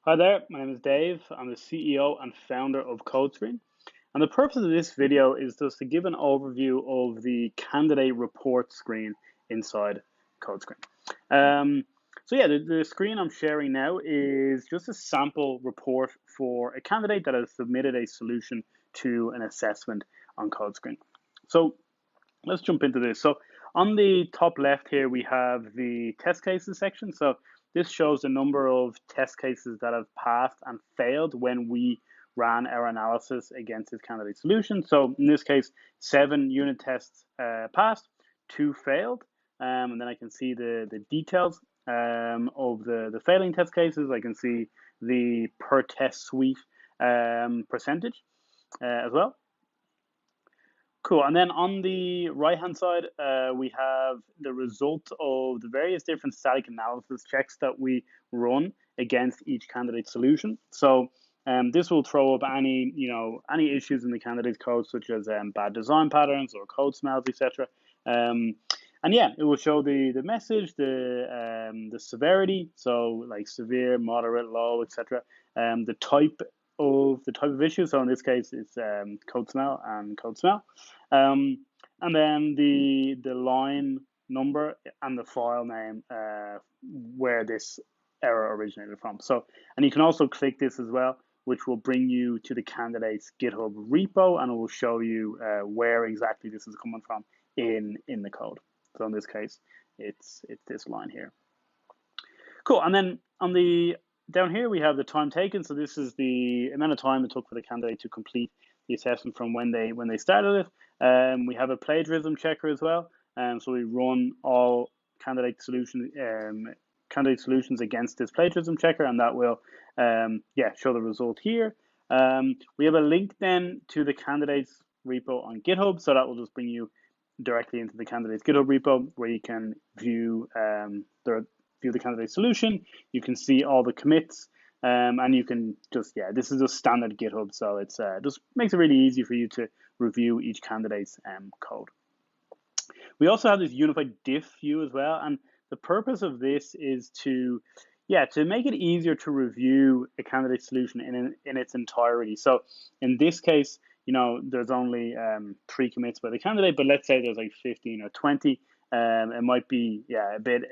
Hi there, my name is Dave. I'm the CEO and founder of CodeScreen. And the purpose of this video is just to give an overview of the candidate report screen inside CodeScreen. The screen I'm sharing now is just a sample report for a candidate that has submitted a solution to an assessment on CodeScreen. So let's jump into this. So on the top left here, we have the test cases section. So this shows the number of test cases that have passed and failed when we ran our analysis against this candidate solution. So in this case, 7 unit tests passed, 2 failed. And then I can see the details of the failing test cases. I can see the per test suite percentage as well. Cool. And then on the right-hand side, we have the result of the various different static analysis checks that we run against each candidate solution. So this will throw up any issues in the candidate's code, such as bad design patterns or code smells, etc. And yeah, it will show the message, the severity, so like severe, moderate, low, etc. The type of issue. So in this case, it's code smell and code smell. And then the line number and the file name where this error originated from. So, and you can also click this as well, which will bring you to the candidate's GitHub repo, and it will show you where exactly this is coming from in the code. So in this case, it's this line here. Cool. And then on the down here, we have the time taken. So this is the amount of time it took for the candidate to complete the assessment from when they started it. We have a plagiarism checker as well. So we run all candidate solutions against this plagiarism checker, and that will show the result here. We have a link then to the candidate's repo on GitHub, so that will just bring you directly into the candidate's GitHub repo, where you can view the candidate solution. You can see all the commits, and you can this is a standard GitHub, so it's just makes it really easy for you to review each candidate's code. We also have this unified diff view as well, and the purpose of this is to make it easier to review a candidate solution in its entirety. So in this case, there's only 3 commits by the candidate, but let's say there's like 15 or 20. It might be a bit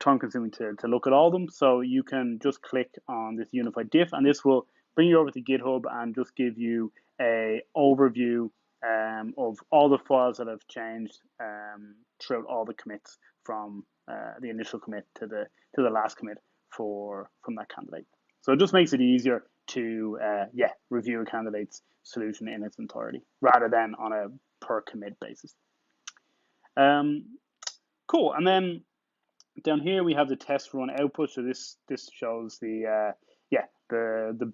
time consuming to look at all of them. So you can just click on this unified diff, and this will bring you over to GitHub and just give you a overview of all the files that have changed throughout all the commits from the initial commit to the last commit from that candidate. So it just makes it easier to review a candidate's solution in its entirety rather than on a per commit basis. Cool. And then down here we have the test run output. So this shows the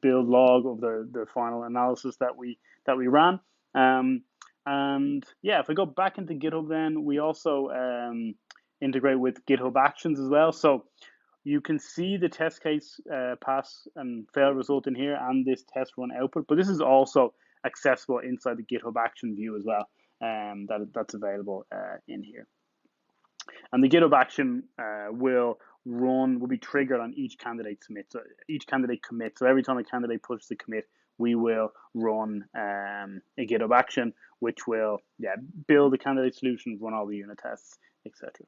build log of the final analysis that we ran. And if I go back into GitHub, then we also integrate with GitHub Actions as well. So you can see the test case pass and fail result in here and this test run output, but this is also accessible inside the GitHub Action view as well. That's available in here. And the GitHub action will be triggered on each candidate submit. So each candidate commit. So every time a candidate pushes a commit, we will run a GitHub action, which will build the candidate solution, run all the unit tests, etc.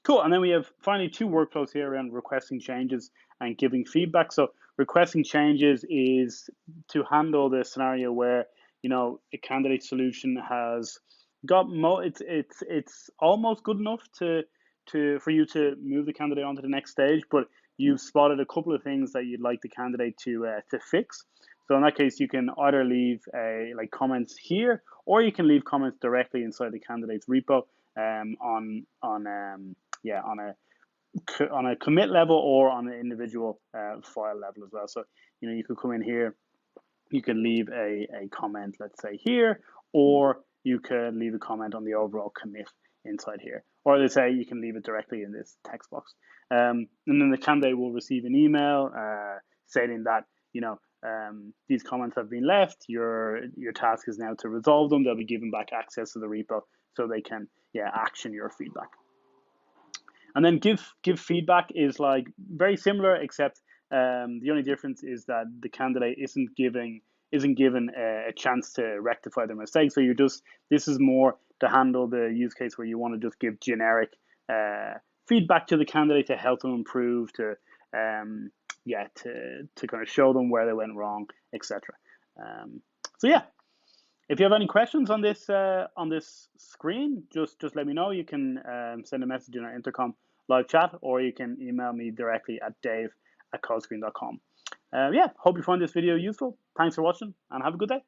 Cool. And then we have finally 2 workflows here around requesting changes and giving feedback. So requesting changes is to handle the scenario where a candidate solution has got it's almost good enough for you to move the candidate on to the next stage, but you've spotted a couple of things that you'd like the candidate to fix. So in that case, you can either leave comments here, or you can leave comments directly inside the candidate's repo on a commit level or on an individual file level as well. So you could come in here, you can leave a comment, let's say here, or you can leave a comment on the overall commit inside here, or let's say you can leave it directly in this text box. And then the candidate will receive an email stating that these comments have been left. Your task is now to resolve them. They'll be given back access to the repo so they can action your feedback. And then give feedback is like very similar, except the only difference is that the candidate isn't given a chance to rectify their mistakes. So this is more to handle the use case where you want to just give generic feedback to the candidate to help them improve, to kind of show them where they went wrong, etc. So yeah, if you have any questions on this screen, just let me know. You can send a message in our intercom live chat, or you can email me directly at dave@codescreen.com. Yeah, hope you find this video useful. Thanks for watching, and have a good day.